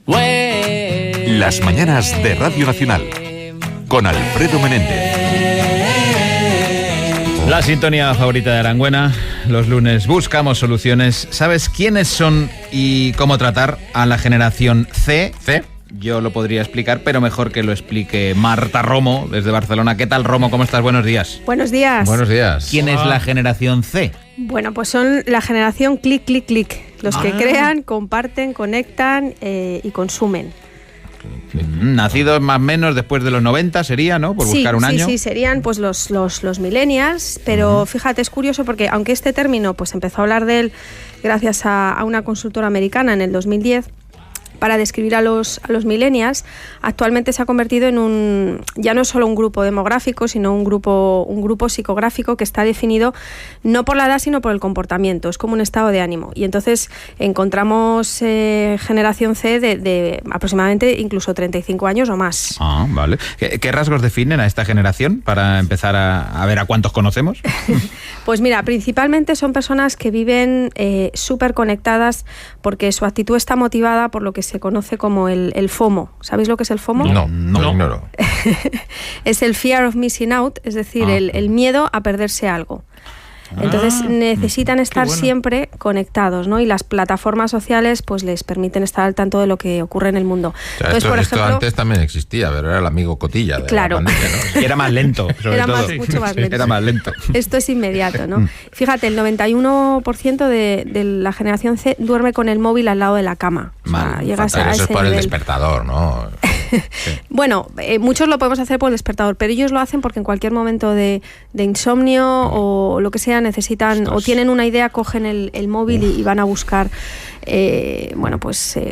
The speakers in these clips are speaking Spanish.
Las mañanas de Radio Nacional con Alfredo Menéndez. La sintonía favorita de Arangüena. Los lunes buscamos soluciones. ¿Sabes quiénes son y cómo tratar a la generación C? Yo lo podría explicar, pero mejor que lo explique Marta Romo, desde Barcelona. ¿Qué tal, Romo? ¿Cómo estás? Buenos días. Buenos días. Buenos días. ¿Quién es la generación C? Bueno, pues son la generación clic, clic, clic. Los que crean, comparten, conectan y consumen. Nacidos más o menos después de los 90 sería, ¿no? Por buscar un año. Sí, serían pues los millennials, pero fíjate, es curioso porque aunque este término pues empezó a hablar de él gracias a una consultora americana en el 2010, para describir a los millennials, actualmente se ha convertido en ya no es solo un grupo demográfico, sino un grupo psicográfico que está definido no por la edad, sino por el comportamiento. Es como un estado de ánimo. Y entonces encontramos generación C de aproximadamente incluso 35 años o más. Ah, vale. ¿Qué rasgos definen a esta generación para empezar a ver a cuántos conocemos? Pues mira, principalmente son personas que viven súper conectadas porque su actitud está motivada por lo que se conoce como el FOMO. ¿Sabéis lo que es el FOMO? No, lo ignoro. Es el fear of missing out, es decir, el miedo a perderse algo. Entonces necesitan estar siempre conectados, ¿no? Y las plataformas sociales pues les permiten estar al tanto de lo que ocurre en el mundo. O sea, entonces, esto antes también existía, pero era el amigo Cotilla de claro. la pandemia, ¿no? Y era más lento, sobre todo. Mucho más lento. Era más lento. Esto es inmediato, ¿no? Fíjate, el 91% de la generación C duerme con el móvil al lado de la cama. Llegas a eso es por nivel. El despertador, ¿no? Sí. Bueno, muchos lo podemos hacer por el despertador, pero ellos lo hacen porque en cualquier momento de insomnio o lo que sea necesitan o tienen una idea, cogen el móvil y van a buscar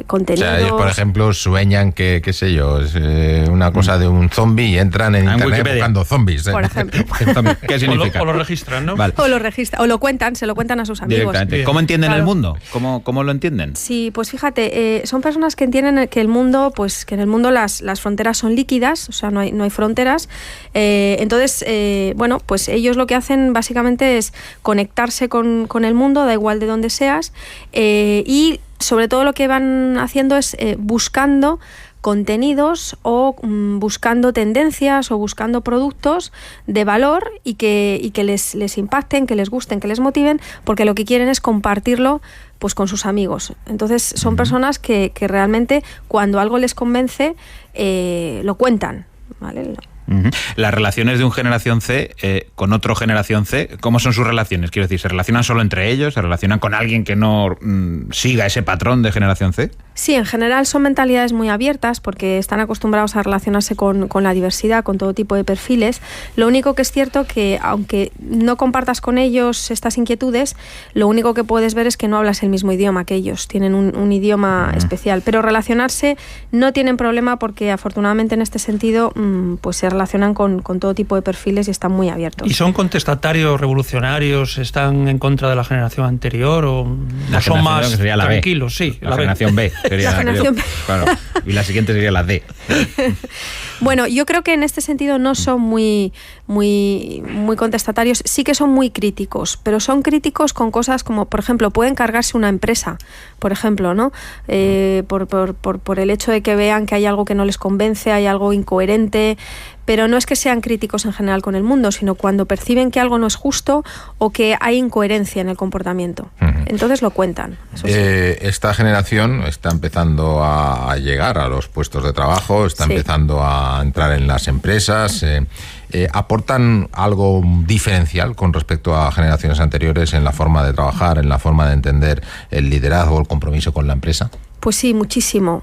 contenidos. O sea, ellos, por ejemplo, sueñan que, qué sé yo, es una cosa de un zombie y entran en internet Wikipedia buscando zombies. Por ejemplo. ¿Qué significa? O lo registran, ¿no? Vale. O lo registran, o lo cuentan, se lo cuentan a sus amigos. ¿Cómo entienden el mundo? ¿Cómo lo entienden? Sí, pues fíjate, son personas que entienden que el mundo, pues que en el mundo las fronteras son líquidas, o sea, no hay fronteras. Entonces, pues ellos lo que hacen básicamente es conectarse con el mundo, da igual de dónde seas, y sobre todo lo que van haciendo es buscando contenidos o buscando tendencias o buscando productos de valor y que les impacten, que les gusten, que les motiven, porque lo que quieren es compartirlo pues con sus amigos. Entonces son personas que realmente cuando algo les convence lo cuentan, ¿vale? Las relaciones de un generación C con otro generación C, ¿cómo son sus relaciones? Quiero decir, ¿se relacionan solo entre ellos? ¿Se relacionan con alguien que no siga ese patrón de generación C? Sí, en general son mentalidades muy abiertas porque están acostumbrados a relacionarse con la diversidad, con todo tipo de perfiles. Lo único que es cierto que aunque no compartas con ellos estas inquietudes, lo único que puedes ver es que no hablas el mismo idioma que ellos, tienen un idioma especial, pero relacionarse no tienen problema porque afortunadamente en este sentido pues se relacionan con todo tipo de perfiles y están muy abiertos. ¿Y son contestatarios revolucionarios? ¿Están en contra de la generación anterior o son más tranquilos? Sí, la generación B. La generación B. Claro, y la siguiente sería la D. Bueno, yo creo que en este sentido no son muy contestatarios, sí que son muy críticos, pero son críticos con cosas como, por ejemplo, pueden cargarse una empresa, por ejemplo, ¿no? Por el hecho de que vean que hay algo que no les convence, hay algo incoherente, pero no es que sean críticos en general con el mundo, sino cuando perciben que algo no es justo o que hay incoherencia en el comportamiento. Entonces lo cuentan. Eso sí. Esta generación está empezando a llegar a los puestos de trabajo, está empezando a entrar en las empresas. ¿Aportan algo diferencial con respecto a generaciones anteriores en la forma de trabajar, en la forma de entender el liderazgo, el compromiso con la empresa? Pues sí, muchísimo.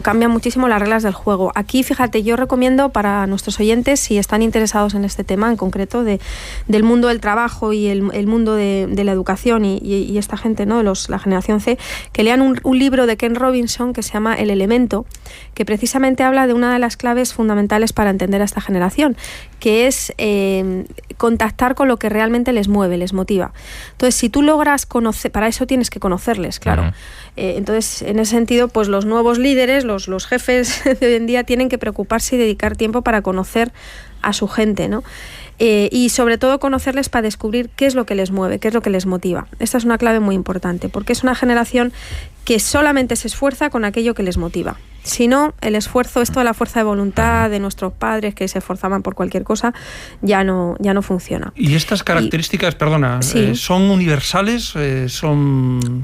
Cambian muchísimo las reglas del juego. Aquí, fíjate, yo recomiendo para nuestros oyentes, si están interesados en este tema en concreto, del mundo del trabajo y el mundo de la educación y esta gente, ¿no? La generación C, que lean un libro de Ken Robinson que se llama El Elemento, que precisamente habla de una de las claves fundamentales para entender a esta generación, que es contactar con lo que realmente les mueve, les motiva. Entonces, si tú logras conocer, para eso tienes que conocerles, claro. Entonces, en ese sentido, pues los nuevos líderes, los jefes de hoy en día tienen que preocuparse y dedicar tiempo para conocer a su gente, ¿no? Y sobre todo conocerles para descubrir qué es lo que les mueve, qué es lo que les motiva. Esta es una clave muy importante, porque es una generación que solamente se esfuerza con aquello que les motiva. Si no, el esfuerzo, esto de la fuerza de voluntad de nuestros padres que se esforzaban por cualquier cosa, ya no funciona. ¿Y estas características, sí. son universales? ¿Son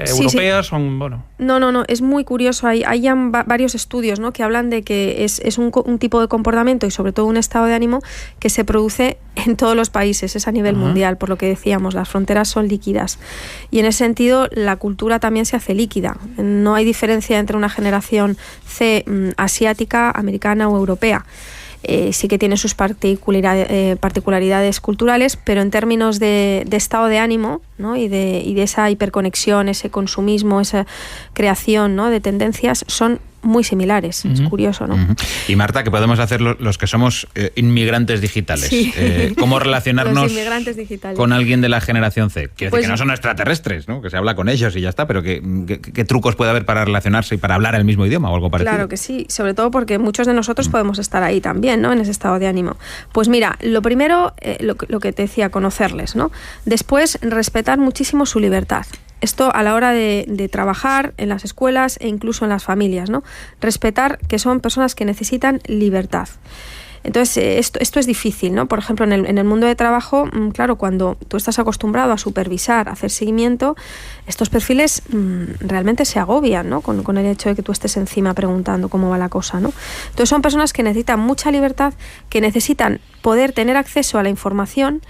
europeas? Sí. Son, bueno... No, es muy curioso. Hay ya varios estudios, ¿no?, que hablan de que es un tipo de comportamiento y sobre todo un estado de ánimo que se produce en todos los países, es a nivel mundial, por lo que decíamos, las fronteras son líquidas. Y en ese sentido, la cultura también se hace líquida. No hay diferencia entre una generación C asiática, americana o europea. Sí que tiene sus particularidades culturales, pero en términos de estado de ánimo, ¿no?, y de esa hiperconexión, ese consumismo, esa creación, ¿no?, de tendencias, son muy similares. Es curioso, ¿no? Y Marta, ¿qué podemos hacer los que somos inmigrantes digitales? Sí. ¿Cómo relacionarnos los inmigrantes digitales con alguien de la generación C? Quiero pues, decir que no son extraterrestres, ¿no?, que se habla con ellos y ya está, pero ¿qué trucos puede haber para relacionarse y para hablar el mismo idioma o algo parecido? Claro que sí, sobre todo porque muchos de nosotros podemos estar ahí también, ¿no?, en ese estado de ánimo. Pues mira, lo primero, lo que te decía, conocerles, ¿no? Después, respetar muchísimo su libertad. Esto a la hora de trabajar en las escuelas e incluso en las familias, ¿no? Respetar que son personas que necesitan libertad. Entonces, esto es difícil, ¿no? Por ejemplo, en el mundo de trabajo, claro, cuando tú estás acostumbrado a supervisar, a hacer seguimiento, estos perfiles realmente se agobian, ¿no?, con el hecho de que tú estés encima preguntando cómo va la cosa, ¿no? Entonces, son personas que necesitan mucha libertad, que necesitan poder tener acceso a la información,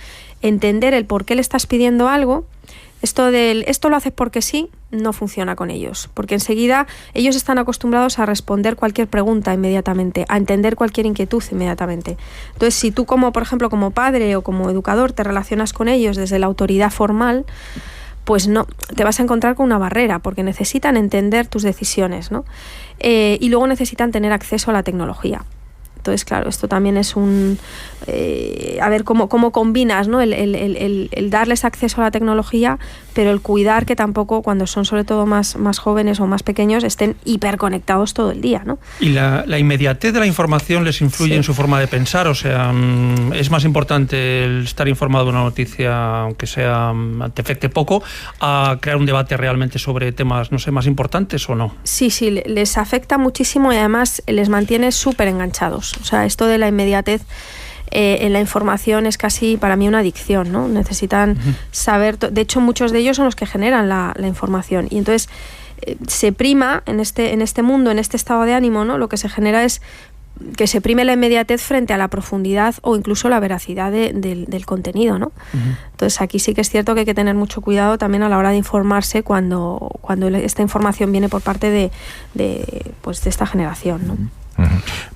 entender el por qué le estás pidiendo algo. Esto lo haces porque sí, no funciona con ellos, porque enseguida ellos están acostumbrados a responder cualquier pregunta inmediatamente, a entender cualquier inquietud inmediatamente. Entonces, si tú por ejemplo, como padre o como educador te relacionas con ellos desde la autoridad formal, pues no, te vas a encontrar con una barrera, porque necesitan entender tus decisiones, ¿no? Y luego necesitan tener acceso a la tecnología. Entonces, claro, esto también es a ver cómo combinas, ¿no?, el darles acceso a la tecnología, pero el cuidar que tampoco, cuando son sobre todo más jóvenes o más pequeños, estén hiperconectados todo el día, ¿no? ¿Y la inmediatez de la información les influye en su forma de pensar? O sea, ¿es más importante el estar informado de una noticia, aunque te afecte poco, a crear un debate realmente sobre temas, no sé, más importantes o no? Sí, les afecta muchísimo y además les mantiene súper enganchados. O sea, esto de la inmediatez en la información es casi para mí una adicción, ¿no? Necesitan saber... De hecho, muchos de ellos son los que generan la información. Y entonces se prima en este mundo, en este estado de ánimo, ¿no? Lo que se genera es que se prime la inmediatez frente a la profundidad o incluso la veracidad del contenido, ¿no? Entonces, aquí sí que es cierto que hay que tener mucho cuidado también a la hora de informarse cuando esta información viene por parte de esta generación, ¿no?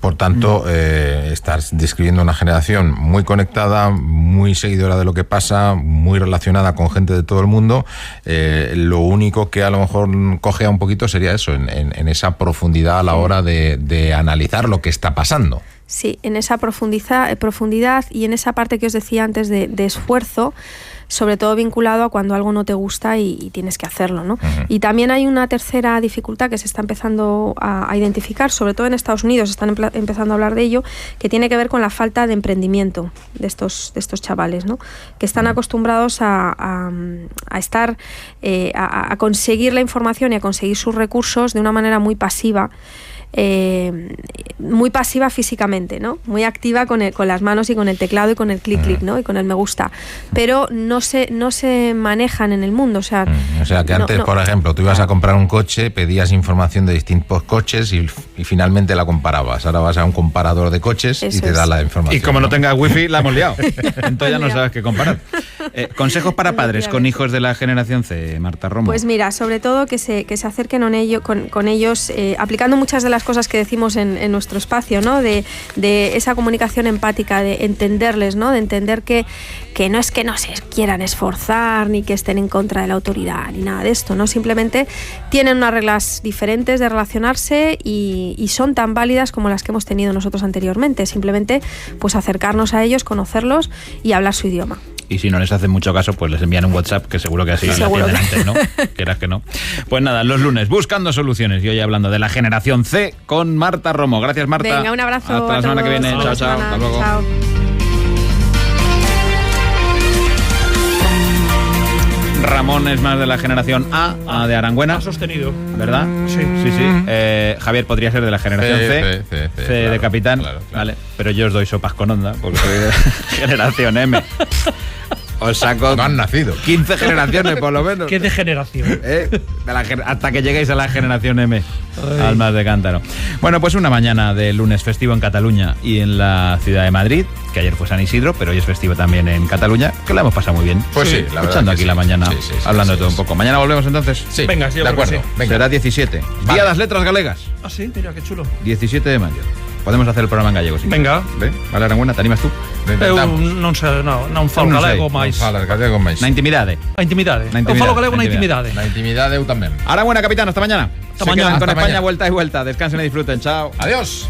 Por tanto, estás describiendo una generación muy conectada, muy seguidora de lo que pasa, muy relacionada con gente de todo el mundo. Lo único que a lo mejor cojea un poquito sería eso, en esa profundidad a la hora de analizar lo que está pasando. Sí, en esa profundidad y en esa parte que os decía antes de esfuerzo, sobre todo vinculado a cuando algo no te gusta y tienes que hacerlo, ¿no? Y también hay una tercera dificultad que se está empezando a identificar, sobre todo en Estados Unidos están empezando a hablar de ello, que tiene que ver con la falta de emprendimiento de estos chavales, ¿no? Que están acostumbrados a estar a conseguir la información y a conseguir sus recursos de una manera muy pasiva. Muy pasiva físicamente, ¿no? Muy activa con las manos y con el teclado y con el clic, ¿no? Y con el me gusta, pero no se manejan en el mundo, o sea que antes, por ejemplo, tú ibas a comprar un coche, pedías información de distintos coches y finalmente la comparabas. Ahora vas a un comparador de coches y te da la información. Y como no tengas wifi, la hemos liado. Entonces ya no sabes qué comparar. Consejos para padres con hijos de la generación C, Marta Romo. Pues mira, sobre todo que se acerquen con ellos, aplicando muchas de las cosas que decimos en nuestro espacio, ¿no? De esa comunicación empática, de entenderles, ¿no? De entender que no es que no se quieran esforzar ni que estén en contra de la autoridad ni nada de esto, ¿no? Simplemente tienen unas reglas diferentes de relacionarse y son tan válidas como las que hemos tenido nosotros anteriormente. Simplemente pues acercarnos a ellos, conocerlos y hablar su idioma. Y si no les hacen mucho caso, pues les envían un WhatsApp, que seguro que así lo atienden antes, ¿no? Quieras que no. Pues nada, los lunes, buscando soluciones. Y hoy hablando de la generación C con Marta Romo. Gracias, Marta. Venga, un abrazo. Hasta la semana que viene. Chao, chao. Hasta luego. Chao. Ramón es más de la generación A de Arangüena. Ha sostenido. ¿Verdad? Sí. Sí. Javier podría ser de la generación C claro, de capitán. Claro. Vale. Pero yo os doy sopas con onda, porque soy de generación M. Os saco No han nacido. 15 generaciones, por lo menos. Qué degeneración. Hasta que lleguéis a la generación M. Almas de cántaro. Bueno, pues una mañana de lunes festivo en Cataluña y en la ciudad de Madrid, que ayer fue San Isidro, pero hoy es festivo también en Cataluña, que la hemos pasado muy bien. Pues sí, la verdad echando que aquí sí. la mañana, Sí, hablando de todo sí. un poco. Mañana volvemos entonces. Sí, Venga, yo de creo que acuerdo. sí. Venga. Será 17. Vale. Día das Letras Galegas. Ah, sí, mira, qué chulo. 17 de mayo. Podemos hacer el programa en gallego. Si Venga. quieres. Vale, Arangüena, ¿te animas tú? Non un falo Non sei. galego máis. Falas gallego máis. Na intimidade. A intimidade. Na Un falo galego na intimidade. intimidade. Na intimidade eu también. Arangüena, capitán, hasta mañana. Hasta Se mañana. quedan con Hasta España, mañana. vuelta y vuelta. Descansen y disfruten. Chao. Adiós.